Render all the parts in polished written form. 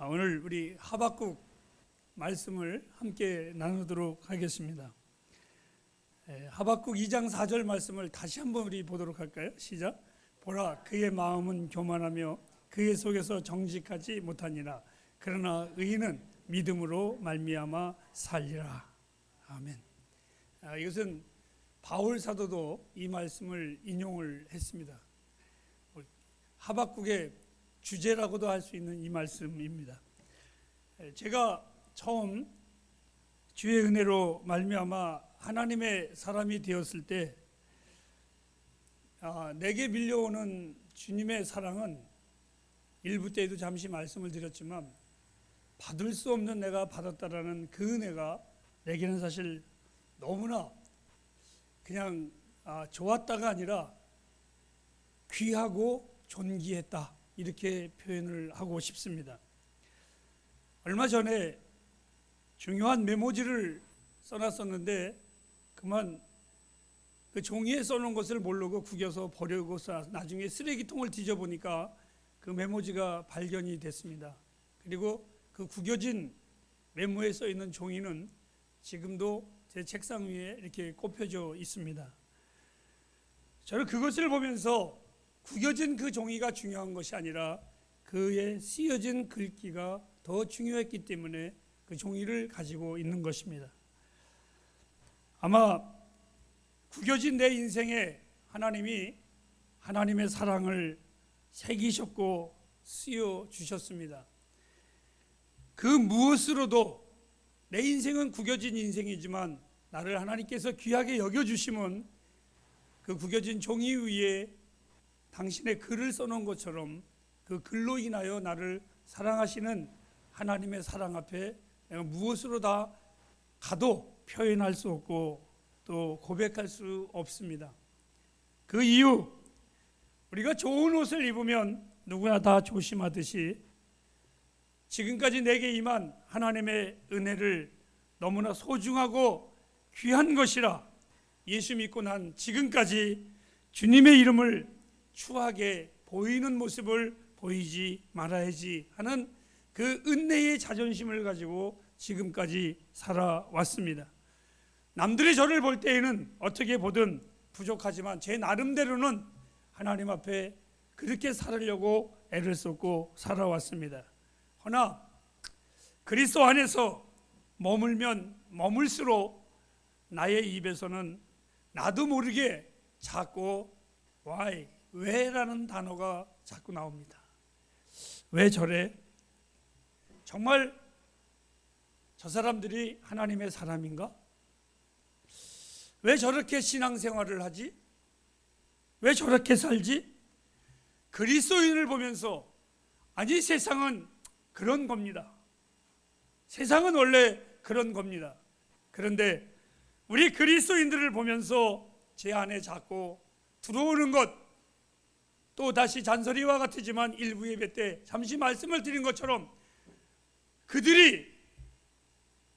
오늘 우리 하박국 말씀을 함께 나누도록 하겠습니다. 하박국 2장 4절 말씀을 다시 한번 우리 보도록 할까요? 시작. 보라, 그의 마음은 교만하며 그의 속에서 정직하지 못하니라. 그러나 의인은 믿음으로 말미암아 살리라. 아멘. 이것은 바울 사도도 이 말씀을 인용을 했습니다. 하박국의 주제라고도 할 수 있는 이 말씀입니다. 제가 처음 주의 은혜로 말미암아 하나님의 사람이 되었을 때 내게 밀려오는 주님의 사랑은 일부 때에도 잠시 말씀을 드렸지만 받을 수 없는 내가 받았다라는 그 은혜가 내게는 사실 너무나 그냥 좋았다가 아니라 귀하고 존귀했다, 이렇게 표현을 하고 싶습니다. 얼마 전에 중요한 메모지를 써놨었는데 그만 그 종이에 써놓은 것을 모르고 구겨서 버리고 나중에 쓰레기통을 뒤져보니까 그 메모지가 발견이 됐습니다. 그리고 그 구겨진 메모에 써있는 종이는 지금도 제 책상 위에 이렇게 꼽혀져 있습니다. 저는 그것을 보면서 구겨진 그 종이가 중요한 것이 아니라 그의 쓰여진 글귀가 더 중요했기 때문에 그 종이를 가지고 있는 것입니다. 아마 구겨진 내 인생에 하나님이 하나님의 사랑을 새기셨고 쓰여 주셨습니다. 그 무엇으로도 내 인생은 구겨진 인생이지만 나를 하나님께서 귀하게 여겨주심은 그 구겨진 종이 위에 당신의 글을 써놓은 것처럼 그 글로 인하여 나를 사랑하시는 하나님의 사랑 앞에 내가 무엇으로 다 가도 표현할 수 없고 또 고백할 수 없습니다. 그 이유, 우리가 좋은 옷을 입으면 누구나 다 조심하듯이 지금까지 내게 임한 하나님의 은혜를 너무나 소중하고 귀한 것이라 예수 믿고 난 지금까지 주님의 이름을 추하게 보이는 모습을 보이지 말아야지 하는 그 은혜의 자존심을 가지고 지금까지 살아왔습니다. 남들이 저를 볼 때에는 어떻게 보든 부족하지만 제 나름대로는 하나님 앞에 그렇게 살으려고 애를 쏟고 살아왔습니다. 허나 그리스도 안에서 머물면 머물수록 나의 입에서는 나도 모르게 자꾸 why, 왜라는 단어가 자꾸 나옵니다. 왜 저래? 정말 저 사람들이 하나님의 사람인가? 왜 저렇게 신앙생활을 하지? 왜 저렇게 살지? 그리스도인을 보면서 아니, 세상은 그런 겁니다. 세상은 원래 그런 겁니다. 그런데 우리 그리스도인들을 보면서 제 안에 자꾸 들어오는 것, 또 다시 잔소리와 같지만 일부 예배 때 잠시 말씀을 드린 것처럼 그들이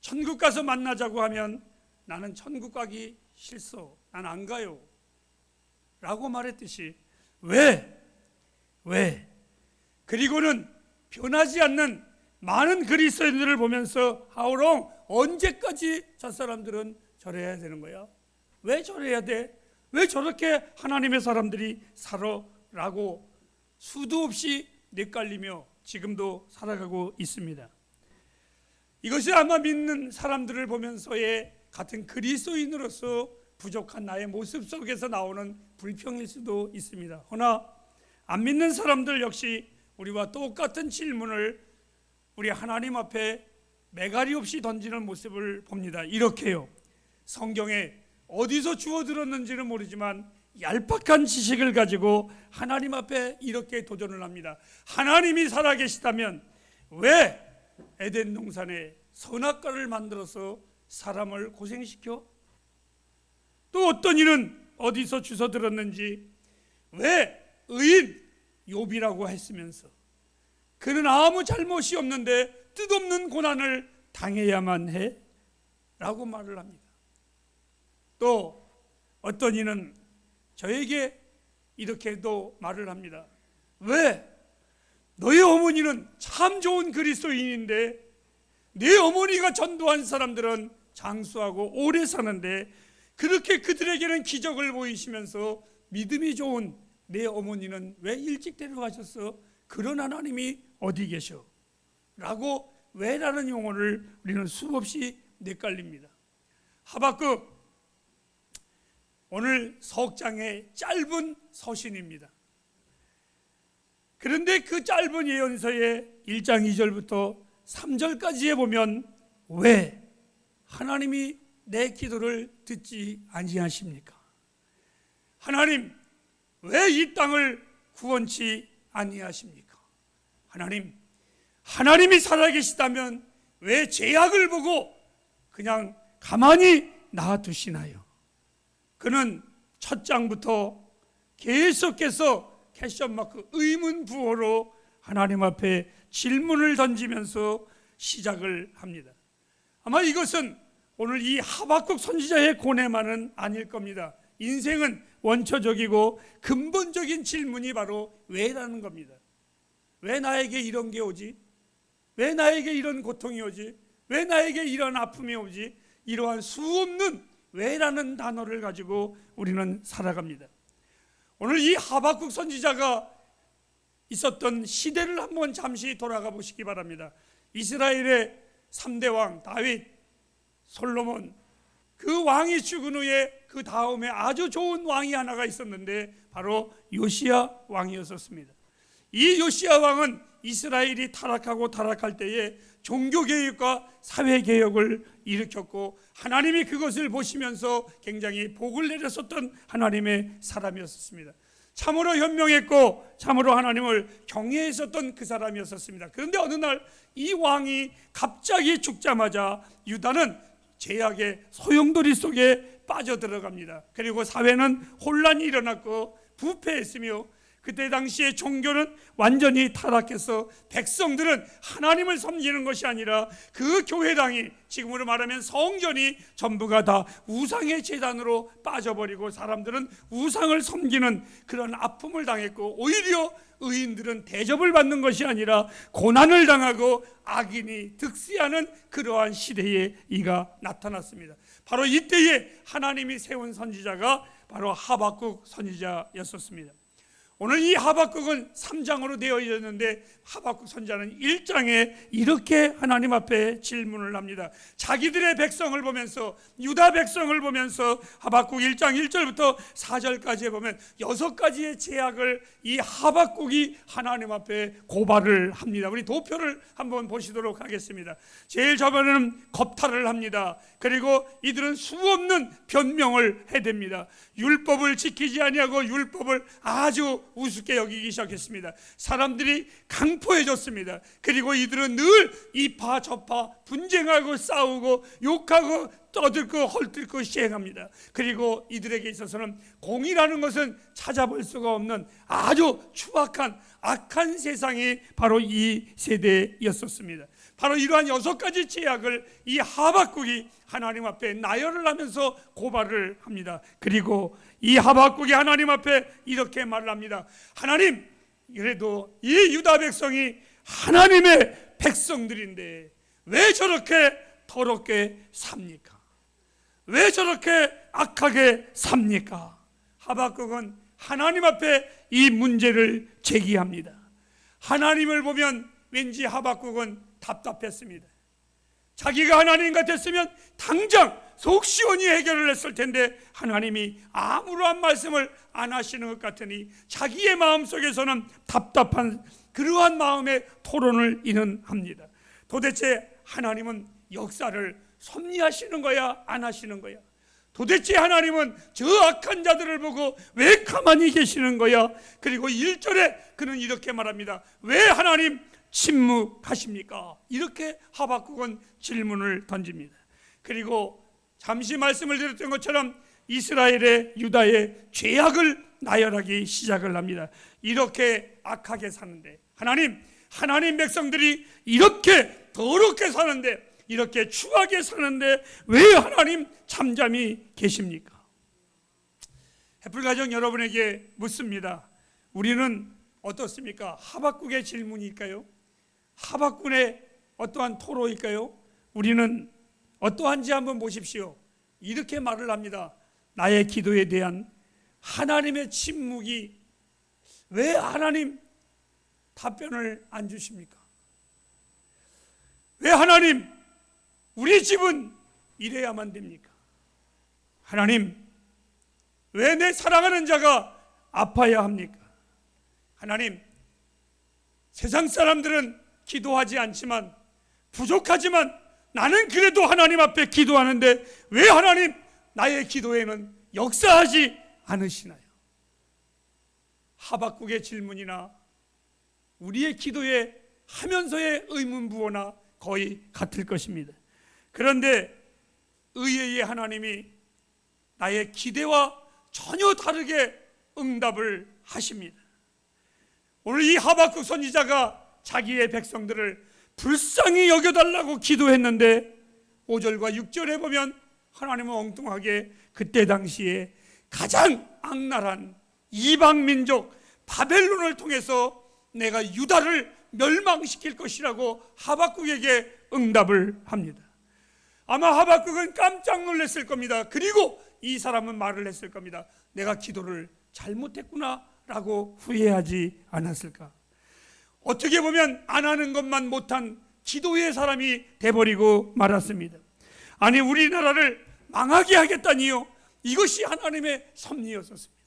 천국 가서 만나자고 하면 나는 천국 가기 싫소, 난 안 가요 라고 말했듯이 왜? 그리고는 변하지 않는 많은 그리스도인들을 보면서 하오롱, 언제까지 저 사람들은 저래야 되는 거야? 왜 저래야 돼? 왜 저렇게 하나님의 사람들이 살아? 라고 수도 없이 헷갈리며 지금도 살아가고 있습니다. 이것이 아마 믿는 사람들을 보면서의 같은 그리스도인으로서 부족한 나의 모습 속에서 나오는 불평일 수도 있습니다. 허나 안 믿는 사람들 역시 우리와 똑같은 질문을 우리 하나님 앞에 매가리 없이 던지는 모습을 봅니다. 이렇게요. 성경에 어디서 주워 들었는지는 모르지만 얄팍한 지식을 가지고 하나님 앞에 이렇게 도전을 합니다. 하나님이 살아계시다면 왜 에덴 동산에 선악과를 만들어서 사람을 고생시켜? 또 어떤 이는 어디서 주워 들었는지 왜 의인 욥이라고 했으면서 그는 아무 잘못이 없는데 뜻없는 고난을 당해야만 해? 라고 말을 합니다. 또 어떤 이는 저에게 이렇게도 말을 합니다. 왜 너희 어머니는 참 좋은 그리스도인인데 내 어머니가 전도한 사람들은 장수하고 오래 사는데 그렇게 그들에게는 기적을 보이시면서 믿음이 좋은 내 어머니는 왜 일찍 데려가셨어? 그런 하나님이 어디 계셔? 라고 왜라는 용어를 우리는 수없이 헷갈립니다. 하박국, 오늘 석장의 짧은 서신입니다. 그런데 그 짧은 예언서의 1장 2절부터 3절까지에 보면 왜 하나님이 내 기도를 듣지 아니하십니까? 하나님, 왜 이 땅을 구원치 아니하십니까? 하나님이 살아계시다면 왜 죄악을 보고 그냥 가만히 놔두시나요? 그는 첫 장부터 계속해서 퀘스천마크 의문 부호로 하나님 앞에 질문을 던지면서 시작을 합니다. 아마 이것은 오늘 이 하박국 선지자의 고뇌만은 아닐 겁니다. 인생은 원초적이고 근본적인 질문이 바로 왜라는 겁니다. 왜 나에게 이런 게 오지? 왜 나에게 이런 고통이 오지? 왜 나에게 이런 아픔이 오지? 이러한 수없는 왜라는 단어를 가지고 우리는 살아갑니다. 오늘 이 하박국 선지자가 있었던 시대를 한번 잠시 돌아가 보시기 바랍니다. 이스라엘의 3대 왕 다윗, 솔로몬, 그 왕이 죽은 후에 그 다음에 아주 좋은 왕이 하나가 있었는데 바로 요시야 왕이었습니다. 이 요시야 왕은 이스라엘이 타락할 때에 종교개혁과 사회개혁을 일으켰고 하나님이 그것을 보시면서 굉장히 복을 내렸었던 하나님의 사람이었습니다. 참으로 현명했고 참으로 하나님을 경외했었던 그 사람이었습니다. 그런데 어느 날 이 왕이 갑자기 죽자마자 유다는 죄악의 소용돌이 속에 빠져들어갑니다. 그리고 사회는 혼란이 일어났고 부패했으며 그때 당시에 종교는 완전히 타락해서 백성들은 하나님을 섬기는 것이 아니라 그 교회당이, 지금으로 말하면 성전이 전부가 다 우상의 제단으로 빠져버리고 사람들은 우상을 섬기는 그런 아픔을 당했고 오히려 의인들은 대접을 받는 것이 아니라 고난을 당하고 악인이 득세하는 그러한 시대에 이가 나타났습니다. 바로 이때에 하나님이 세운 선지자가 바로 하박국 선지자였었습니다. 오늘 이 하박국은 3장으로 되어 있는데 하박국 선지자는 1장에 이렇게 하나님 앞에 질문을 합니다. 자기들의 백성을 보면서, 유다 백성을 보면서 하박국 1장 1절부터 4절까지에 보면 6가지의 죄악을 이 하박국이 하나님 앞에 고발을 합니다. 우리 도표를 한번 보시도록 하겠습니다. 제일 저번에는 겁탈을 합니다. 그리고 이들은 수없는 변명을 해댑니다. 율법을 지키지 아니하고 율법을 아주 우습게 여기기 시작했습니다. 사람들이 강포해졌습니다. 그리고 이들은 늘 이파 저파 분쟁하고 싸우고 욕하고 떠들고 헐뜯고 시행합니다. 그리고 이들에게 있어서는 공의라는 것은 찾아볼 수가 없는 아주 추악한 악한 세상이 바로 이 세대였었습니다. 바로 이러한 6가지 죄악을 이 하박국이 하나님 앞에 나열을 하면서 고발을 합니다. 그리고 이 하박국이 하나님 앞에 이렇게 말을 합니다. 하나님, 그래도 이 유다 백성이 하나님의 백성들인데 왜 저렇게 더럽게 삽니까? 왜 저렇게 악하게 삽니까? 하박국은 하나님 앞에 이 문제를 제기합니다. 하나님을 보면 왠지 하박국은 답답했습니다. 자기가 하나님 같았으면 당장 속 시원히 해결을 했을 텐데 하나님이 아무런 말씀을 안 하시는 것 같으니 자기의 마음속에서는 답답한 그러한 마음의 토론을 이는 합니다. 도대체 하나님은 역사를 섭리하시는 거야, 안 하시는 거야? 도대체 하나님은 저 악한 자들을 보고 왜 가만히 계시는 거야? 그리고 1절에 그는 이렇게 말합니다. 왜 하나님 침묵하십니까? 이렇게 하박국은 질문을 던집니다. 그리고 잠시 말씀을 드렸던 것처럼 이스라엘의 유다의 죄악을 나열하기 시작을 합니다. 이렇게 악하게 사는데 하나님 백성들이 이렇게 더럽게 사는데, 이렇게 추하게 사는데 왜 하나님 잠잠히 계십니까? 해플가정 여러분에게 묻습니다. 우리는 어떻습니까? 하박국의 질문일까요? 하박국의 어떠한 토로일까요? 우리는 어떠한지 한번 보십시오. 이렇게 말을 합니다. 나의 기도에 대한 하나님의 침묵이, 왜 하나님 답변을 안 주십니까? 왜 하나님 우리 집은 이래야만 됩니까? 하나님 왜 내 사랑하는 자가 아파야 합니까? 하나님, 세상 사람들은 기도하지 않지만, 부족하지만 나는 그래도 하나님 앞에 기도하는데 왜 하나님 나의 기도에는 역사하지 않으시나요? 하박국의 질문이나 우리의 기도에 하면서의 의문부호나 거의 같을 것입니다. 그런데 의외의 하나님이 나의 기대와 전혀 다르게 응답을 하십니다. 오늘 이 하박국 선지자가 자기의 백성들을 불쌍히 여겨달라고 기도했는데 5절과 6절에 보면 하나님은 엉뚱하게 그때 당시에 가장 악랄한 이방민족 바벨론을 통해서 내가 유다를 멸망시킬 것이라고 하박국에게 응답을 합니다. 아마 하박국은 깜짝 놀랐을 겁니다. 그리고 이 사람은 말을 했을 겁니다. 내가 기도를 잘못했구나 라고 후회하지 않았을까? 어떻게 보면 안 하는 것만 못한 기도의 사람이 돼버리고 말았습니다. 아니, 우리나라를 망하게 하겠다니요, 이것이 하나님의 섭리였었습니다.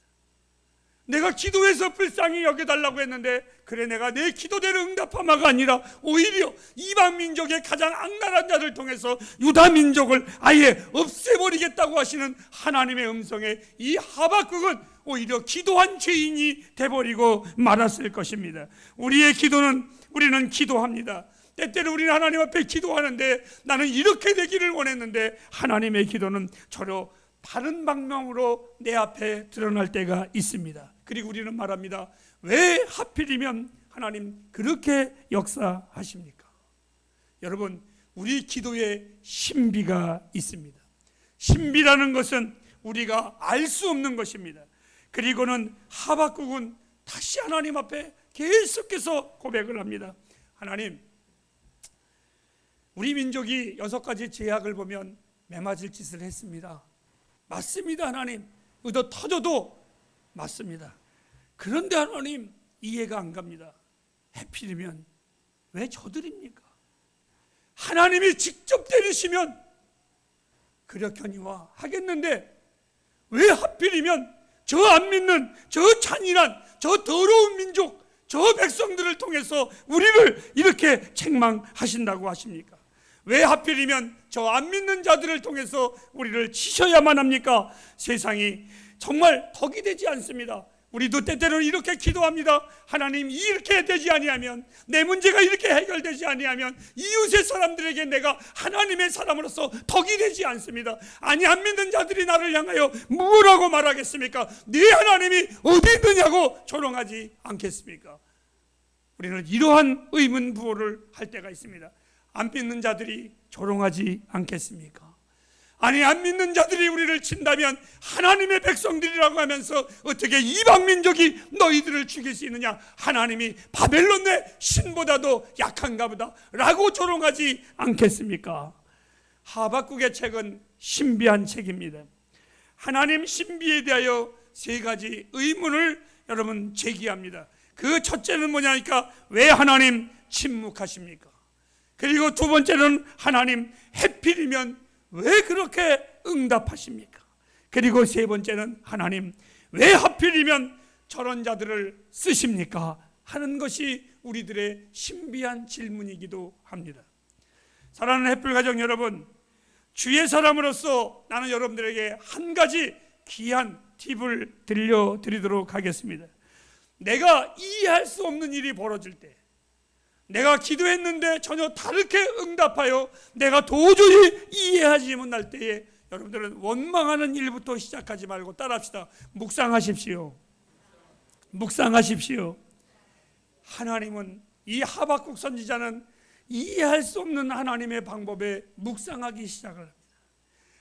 내가 기도해서 불쌍히 여겨달라고 했는데, 그래 내가 내 기도대로 응답하마가 아니라 오히려 이방 민족의 가장 악랄한 자를 통해서 유다 민족을 아예 없애버리겠다고 하시는 하나님의 음성에 이 하박국은 오히려 기도한 죄인이 돼버리고 말았을 것입니다. 우리의 기도는, 우리는 기도합니다. 때때로 우리는 하나님 앞에 기도하는데 나는 이렇게 되기를 원했는데 하나님의 기도는 저로 다른 방면으로 내 앞에 드러날 때가 있습니다. 그리고 우리는 말합니다. 왜 하필이면 하나님 그렇게 역사하십니까? 여러분, 우리 기도에 신비가 있습니다. 신비라는 것은 우리가 알 수 없는 것입니다. 그리고는 하박국은 다시 하나님 앞에 계속해서 고백을 합니다. 하나님, 우리 민족이 6가지 제약을 보면 매맞을 짓을 했습니다. 맞습니다. 하나님, 의도 터져도 맞습니다. 그런데 하나님, 이해가 안 갑니다. 해필이면 왜 저들입니까? 하나님이 직접 때리시면 그렇거니와 하겠는데 왜 하필이면 저 안 믿는, 저 잔인한, 저 더러운 민족, 저 백성들을 통해서 우리를 이렇게 책망하신다고 하십니까? 왜 하필이면 저 안 믿는 자들을 통해서 우리를 치셔야만 합니까? 세상이 정말 덕이 되지 않습니다. 우리도 때때로는 이렇게 기도합니다. 하나님, 이렇게 되지 아니하면, 내 문제가 이렇게 해결되지 아니하면 이웃의 사람들에게 내가 하나님의 사람으로서 덕이 되지 않습니다. 아니, 안 믿는 자들이 나를 향하여 무엇라고 말하겠습니까? 네 하나님이 어디 있느냐고 조롱하지 않겠습니까? 우리는 이러한 의문부호를 할 때가 있습니다. 안 믿는 자들이 조롱하지 않겠습니까? 아니, 안 믿는 자들이 우리를 친다면 하나님의 백성들이라고 하면서 어떻게 이방 민족이 너희들을 죽일 수 있느냐? 하나님이 바벨론의 신보다도 약한가 보다 라고 조롱하지 않겠습니까? 하박국의 책은 신비한 책입니다. 하나님 신비에 대하여 3가지 의문을 여러분 제기합니다. 그 첫째는 뭐냐니까, 왜 하나님 침묵하십니까? 그리고 두 번째는 하나님 해필이면 왜 그렇게 응답하십니까? 그리고 세 번째는 하나님 왜 하필이면 저런 자들을 쓰십니까? 하는 것이 우리들의 신비한 질문이기도 합니다. 사랑하는 햇불 가정 여러분, 주의 사람으로서 나는 여러분들에게 한 가지 귀한 팁을 들려드리도록 하겠습니다. 내가 이해할 수 없는 일이 벌어질 때, 내가 기도했는데 전혀 다르게 응답하여 내가 도저히 이해하지 못할 때에 여러분들은 원망하는 일부터 시작하지 말고 따라합시다. 묵상하십시오. 묵상하십시오. 하나님은, 이 하박국 선지자는 이해할 수 없는 하나님의 방법에 묵상하기 시작을 합니다.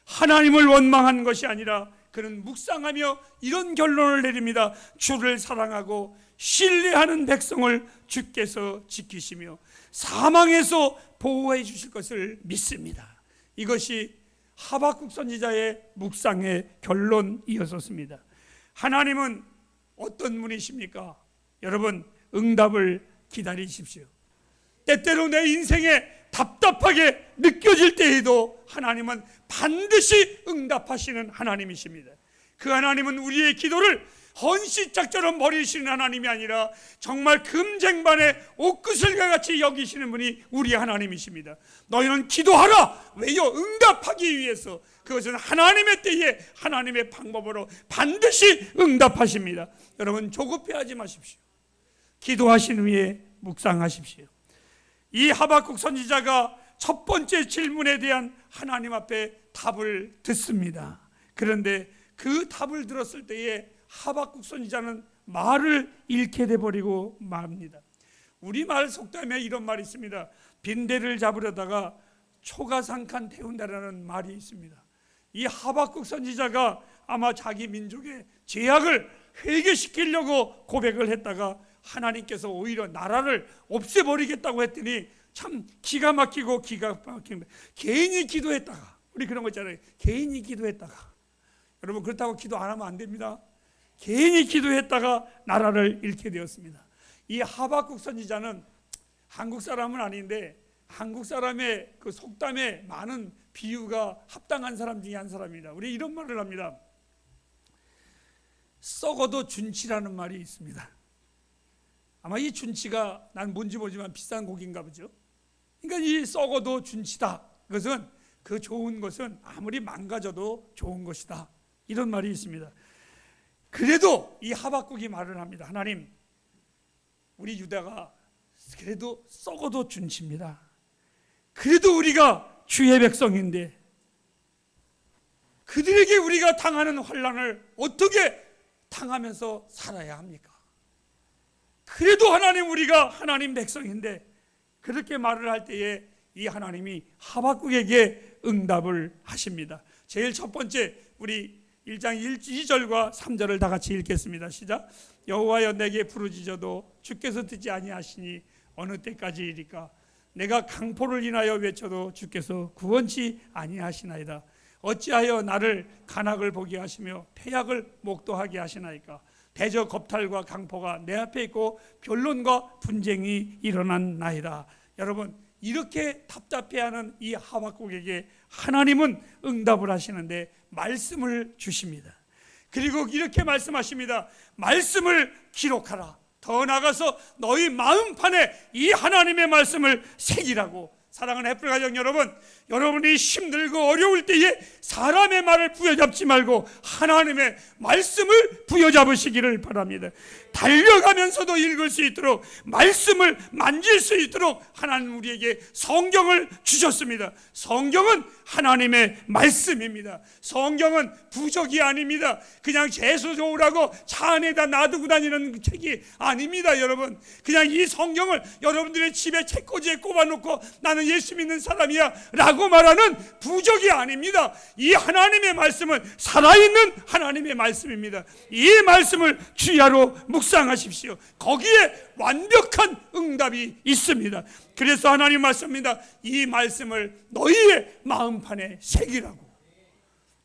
하나님을 원망한 것이 아니라 그는 묵상하며 이런 결론을 내립니다. 주를 사랑하고 신뢰하는 백성을 주께서 지키시며 사망에서 보호해 주실 것을 믿습니다. 이것이 하박국 선지자의 묵상의 결론이었습니다. 하나님은 어떤 분이십니까? 여러분, 응답을 기다리십시오. 때때로 내 인생에 답답하게 느껴질 때에도 하나님은 반드시 응답하시는 하나님이십니다. 그 하나님은 우리의 기도를 헌시짝처럼 버리시는 하나님이 아니라 정말 금쟁반의 옷구슬과 같이 여기시는 분이 우리 하나님이십니다. 너희는 기도하라. 왜요? 응답하기 위해서. 그것은 하나님의 때에 하나님의 방법으로 반드시 응답하십니다. 여러분, 조급해하지 마십시오. 기도하신 후에 묵상하십시오. 이 하박국 선지자가 첫 번째 질문에 대한 하나님 앞에 답을 듣습니다. 그런데 그 답을 들었을 때에 하박국 선지자는 말을 잃게 돼버리고 맙니다. 우리말 속담에 이런 말이 있습니다. 빈대를 잡으려다가 초가상칸 태운다라는 말이 있습니다. 이 하박국 선지자가 아마 자기 민족의 죄악을 회개시키려고 고백을 했다가 하나님께서 오히려 나라를 없애버리겠다고 했더니 참 기가 막히고 개인이 기도했다가, 우리 그런 거 있잖아요. 개인이 기도했다가, 여러분 그렇다고 기도 안 하면 안 됩니다. 개인이 기도했다가 나라를 잃게 되었습니다. 이 하박국 선지자는 한국 사람은 아닌데 한국 사람의 그 속담에 많은 비유가 합당한 사람 중에 한 사람입니다. 우리 이런 말을 합니다. 썩어도 준치라는 말이 있습니다. 아마 이 준치가 난 뭔지 모르지만 비싼 고기인가 보죠. 그러니까 이 썩어도 준치다. 그것은 그 좋은 것은 아무리 망가져도 좋은 것이다. 이런 말이 있습니다. 그래도 이 하박국이 말을 합니다. 하나님, 우리 유다가 그래도 썩어도 준치입니다. 그래도 우리가 주의 백성인데 그들에게 우리가 당하는 환난을 어떻게 당하면서 살아야 합니까? 그래도 하나님, 우리가 하나님 백성인데, 그렇게 말을 할 때에 이 하나님이 하박국에게 응답을 하십니다. 제일 첫 번째, 우리 1장 2절과 3절을 다 같이 읽겠습니다. 시작. 여호와여, 내게 부르짖어도 주께서 듣지 아니하시니 어느 때까지이리까? 내가 강포를 인하여 외쳐도 주께서 구원치 아니하시나이다. 어찌하여 나를 간악을 보게 하시며 패약을 목도하게 하시나이까? 대저 겁탈과 강포가 내 앞에 있고 변론과 분쟁이 일어났나이다. 여러분, 이렇게 답답해하는 이 하박국에게 하나님은 응답을 하시는데 말씀을 주십니다. 그리고 이렇게 말씀하십니다. 말씀을 기록하라. 더 나아가서 너희 마음판에 이 하나님의 말씀을 새기라고. 사랑하는 애플 가정 여러분, 여러분이 힘들고 어려울 때에 사람의 말을 부여잡지 말고 하나님의 말씀을 부여잡으시기를 바랍니다. 달려가면서도 읽을 수 있도록, 말씀을 만질 수 있도록 하나님 우리에게 성경을 주셨습니다. 성경은 하나님의 말씀입니다. 성경은 부적이 아닙니다. 그냥 재수 좋으라고 차 안에다 놔두고 다니는 책이 아닙니다. 여러분, 그냥 이 성경을 여러분들의 집에 책꽂이에 꼽아놓고 나는 예수 믿는 사람이야 라고 말하는 부적이 아닙니다. 이 하나님의 말씀은 살아있는 하나님의 말씀입니다. 이 말씀을 주야로 묵상하십시오. 거기에 완벽한 응답이 있습니다. 그래서 하나님 말씀입니다. 이 말씀을 너희의 마음판에 새기라고.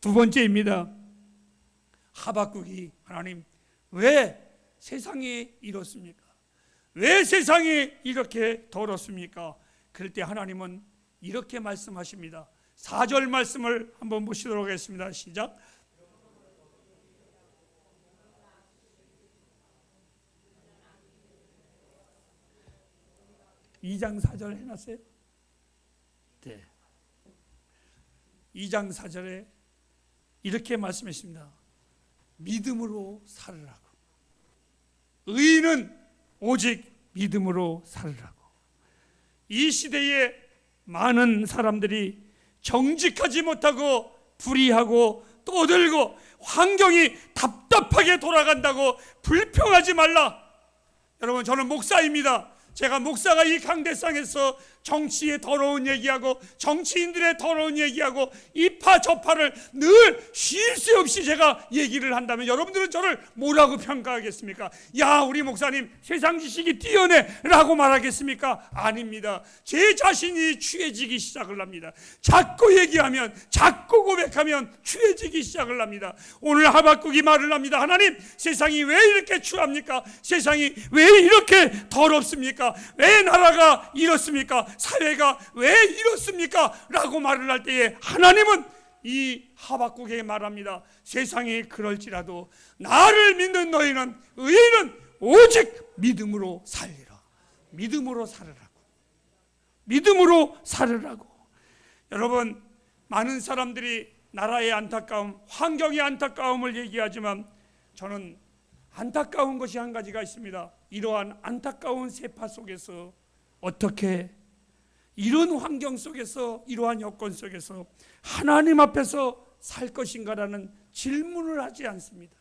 두 번째입니다. 하박국이 하나님, 왜 세상이 이렇습니까? 왜 세상이 이렇게 더럽습니까? 그럴 때 하나님은 이렇게 말씀하십니다. 4절 말씀을 한번 보시도록 하겠습니다. 시작. 2장 4절 해놨어요? 네. 2장 4절에 이렇게 말씀했습니다. 믿음으로 살으라고. 의인은 오직 믿음으로 살으라고. 이 시대에 많은 사람들이 정직하지 못하고 불의하고 떠들고 환경이 답답하게 돌아간다고 불평하지 말라. 여러분, 저는 목사입니다. 제가 목사가 이 강대상에서 정치의 더러운 얘기하고 정치인들의 더러운 얘기하고 이파 저파를 늘 쉴 새 없이 제가 얘기를 한다면 여러분들은 저를 뭐라고 평가하겠습니까? 야, 우리 목사님 세상 지식이 뛰어내라고 말하겠습니까? 아닙니다. 제 자신이 취해지기 시작을 합니다. 자꾸 얘기하면, 자꾸 고백하면 취해지기 시작을 합니다. 오늘 하박국이 말을 합니다. 하나님, 세상이 왜 이렇게 추합니까? 세상이 왜 이렇게 더럽습니까? 왜 나라가 이렇습니까? 사회가 왜 이렇습니까? 라고 말을 할 때에 하나님은 이 하박국에게 말합니다. 세상이 그럴지라도 나를 믿는 너희는, 의인은 오직 믿음으로 살리라. 믿음으로 살으라고. 믿음으로 살으라고. 여러분, 많은 사람들이 나라의 안타까움, 환경의 안타까움을 얘기하지만 저는 안타까운 것이 한 가지가 있습니다. 이러한 안타까운 세파 속에서 어떻게, 이런 환경 속에서, 이러한 여건 속에서 하나님 앞에서 살 것인가라는 질문을 하지 않습니다.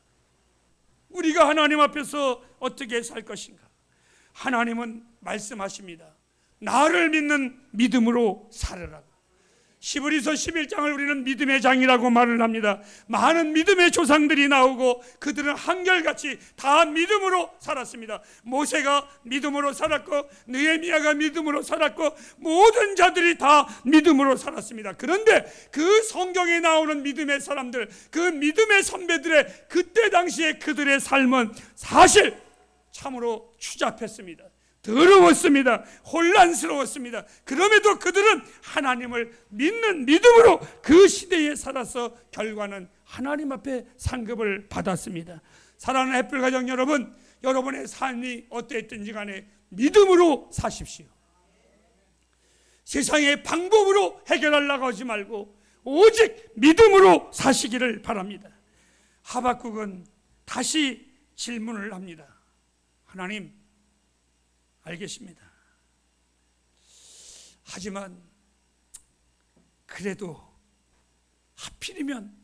우리가 하나님 앞에서 어떻게 살 것인가? 하나님은 말씀하십니다. 나를 믿는 믿음으로 살으라고. 시브리서 11장을 우리는 믿음의 장이라고 말을 합니다. 많은 믿음의 조상들이 나오고 그들은 한결같이 다 믿음으로 살았습니다. 모세가 믿음으로 살았고 느헤미야가 믿음으로 살았고 모든 자들이 다 믿음으로 살았습니다. 그런데 그 성경에 나오는 믿음의 사람들, 그 믿음의 선배들의 그때 당시에 그들의 삶은 사실 참으로 추잡했습니다. 더러웠습니다. 혼란스러웠습니다. 그럼에도 그들은 하나님을 믿는 믿음으로 그 시대에 살아서 결과는 하나님 앞에 상급을 받았습니다. 사랑하는 햇불 가정 여러분, 여러분의 삶이 어떠했든지 간에 믿음으로 사십시오. 세상의 방법으로 해결하려고 하지 말고 오직 믿음으로 사시기를 바랍니다. 하박국은 다시 질문을 합니다. 하나님, 알겠습니다. 하지만 그래도 하필이면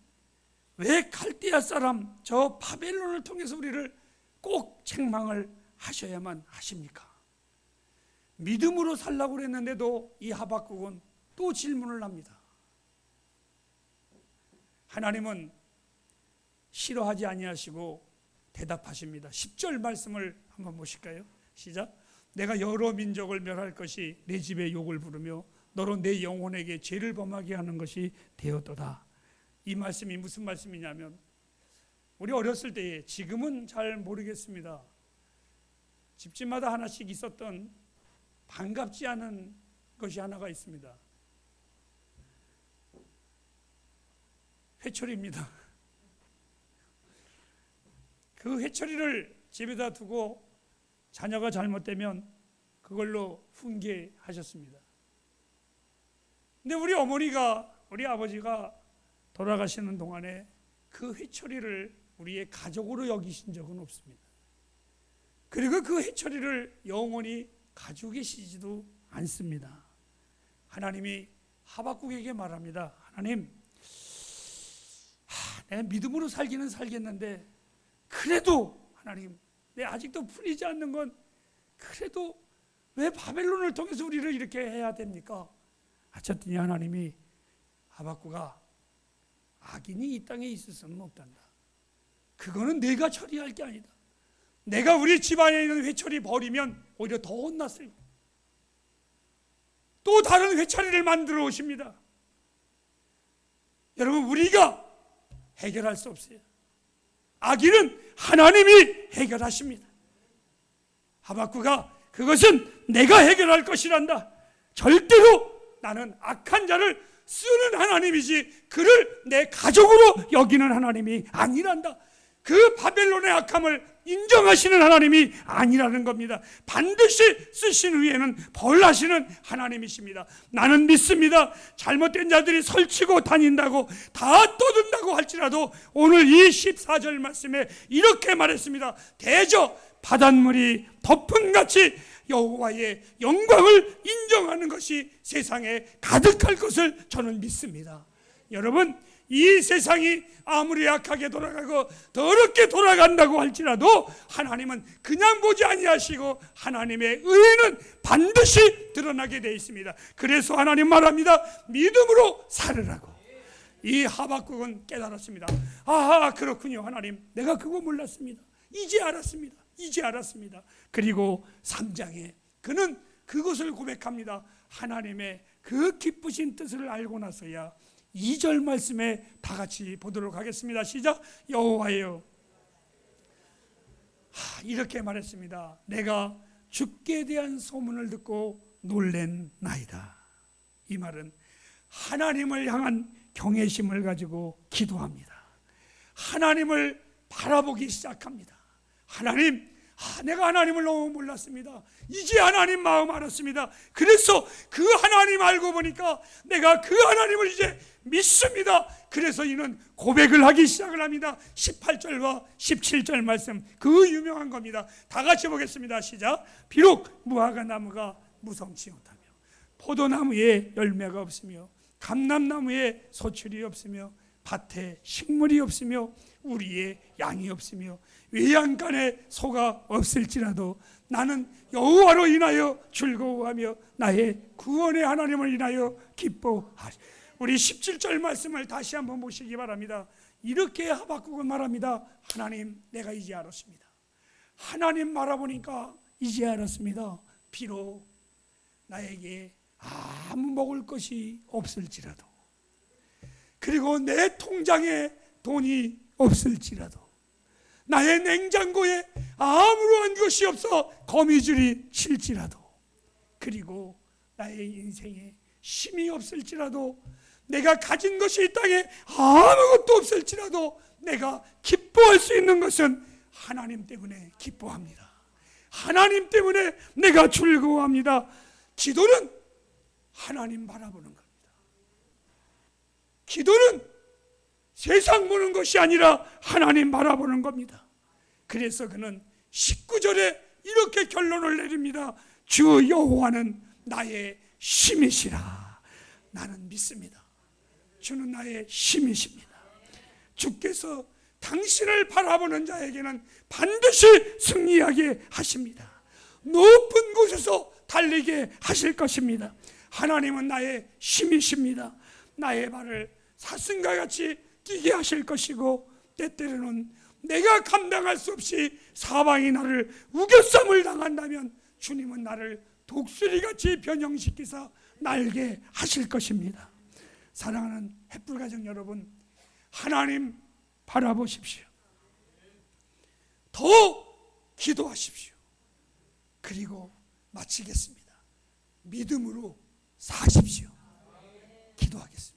왜 갈대아 사람 저 바벨론을 통해서 우리를 꼭 책망을 하셔야만 하십니까? 믿음으로 살라고 그랬는데도 이 하박국은 또 질문을 합니다. 하나님은 싫어하지 아니하시고 대답하십니다. 10절 말씀을 한번 보실까요? 시작. 내가 여러 민족을 멸할 것이 내 집에 욕을 부르며 너로 내 영혼에게 죄를 범하게 하는 것이 되었도다. 이 말씀이 무슨 말씀이냐면, 우리 어렸을 때에, 지금은 잘 모르겠습니다, 집집마다 하나씩 있었던 반갑지 않은 것이 하나가 있습니다. 회초리입니다. 그 회초리를 집에다 두고 자녀가 잘못되면 그걸로 훈계하셨습니다. 근데 우리 어머니가, 우리 아버지가 돌아가시는 동안에 그 회초리를 우리의 가족으로 여기신 적은 없습니다. 그리고 그 회초리를 영원히 가지고 계시지도 않습니다. 하나님이 하박국에게 말합니다. 하나님, 내가 믿음으로 살기는 살겠는데 그래도 하나님, 내 아직도 풀리지 않는 건 그래도 왜 바벨론을 통해서 우리를 이렇게 해야 됩니까? 하셨더니 하나님이, 하박국아, 악인이 이 땅에 있을 수는 없단다. 그거는 내가 처리할 게 아니다. 내가 우리 집안에 있는 회초리 버리면 오히려 더 혼났어요. 또 다른 회초리를 만들어 오십니다. 여러분, 우리가 해결할 수 없어요. 악인은 하나님이 해결하십니다. 하박국아, 그것은 내가 해결할 것이란다. 절대로 나는 악한 자를 쓰는 하나님이지 그를 내 가족으로 여기는 하나님이 아니란다. 그 바벨론의 악함을 인정하시는 하나님이 아니라는 겁니다. 반드시 쓰신 후에는 벌하시는 하나님이십니다. 나는 믿습니다. 잘못된 자들이 설치고 다닌다고 다 떠든다고 할지라도 오늘 이 14절 말씀에 이렇게 말했습니다. 대저 바닷물이 덮음같이 여호와의 영광을 인정하는 것이 세상에 가득할 것을 저는 믿습니다. 여러분, 이 세상이 아무리 약하게 돌아가고 더럽게 돌아간다고 할지라도 하나님은 그냥 보지 아니하시고 하나님의 의는 반드시 드러나게 되어 있습니다. 그래서 하나님 말합니다. 믿음으로 살으라고. 이 하박국은 깨달았습니다. 아하, 그렇군요. 하나님, 내가 그거 몰랐습니다. 이제 알았습니다. 이제 알았습니다. 그리고 3장에 그는 그것을 고백합니다. 하나님의 그 기쁘신 뜻을 알고 나서야 2절 말씀에 다 같이 보도록 하겠습니다. 시작. 여호와여, 이렇게 말했습니다. 내가 주께 대한 소문을 듣고 놀랜나이다. 이 말은 하나님을 향한 경외심을 가지고 기도합니다. 하나님을 바라보기 시작합니다. 하나님, 내가 하나님을 너무 몰랐습니다. 이제 하나님 마음 알았습니다. 그래서 그 하나님 알고 보니까 내가 그 하나님을 이제 믿습니다. 그래서 이는 고백을 하기 시작을 합니다. 18절과 17절 말씀, 그 유명한 겁니다. 다 같이 보겠습니다. 시작. 비록 무화과 나무가 무성치 못하며 포도나무에 열매가 없으며 감람나무에 소출이 없으며 밭에 식물이 없으며 우리의 양이 없으며 외양간에 소가 없을지라도 나는 여호와로 인하여 즐거워하며 나의 구원의 하나님을 인하여 기뻐하리. 우리 17절 말씀을 다시 한번 보시기 바랍니다. 이렇게 하박국은 말합니다. 하나님, 내가 이제 알았습니다. 하나님 말아보니까 이제 알았습니다. 비록 나에게 아무 먹을 것이 없을지라도, 그리고 내 통장에 돈이 없을지라도, 나의 냉장고에 아무런 것이 없어 거미줄이 칠지라도, 그리고 나의 인생에 힘이 없을지라도, 내가 가진 것이 이 땅에 아무것도 없을지라도 내가 기뻐할 수 있는 것은 하나님 때문에 기뻐합니다. 하나님 때문에 내가 즐거워합니다. 기도는 하나님 바라보는 겁니다. 기도는 세상 보는 것이 아니라 하나님 바라보는 겁니다. 그래서 그는 19절에 이렇게 결론을 내립니다. 주 여호와는 나의 힘이시라. 나는 믿습니다. 주는 나의 힘이십니다. 주께서 당신을 바라보는 자에게는 반드시 승리하게 하십니다. 높은 곳에서 달리게 하실 것입니다. 하나님은 나의 힘이십니다. 나의 발을 사슴과 같이 뛰게 하실 것이고, 때때로는 내가 감당할 수 없이 사방이 나를 우겨쌈을 당한다면 주님은 나를 독수리같이 변형시키사 날게 하실 것입니다. 사랑하는 햇불가정 여러분, 하나님 바라보십시오. 더 기도하십시오. 그리고 마치겠습니다. 믿음으로 사십시오. 기도하겠습니다.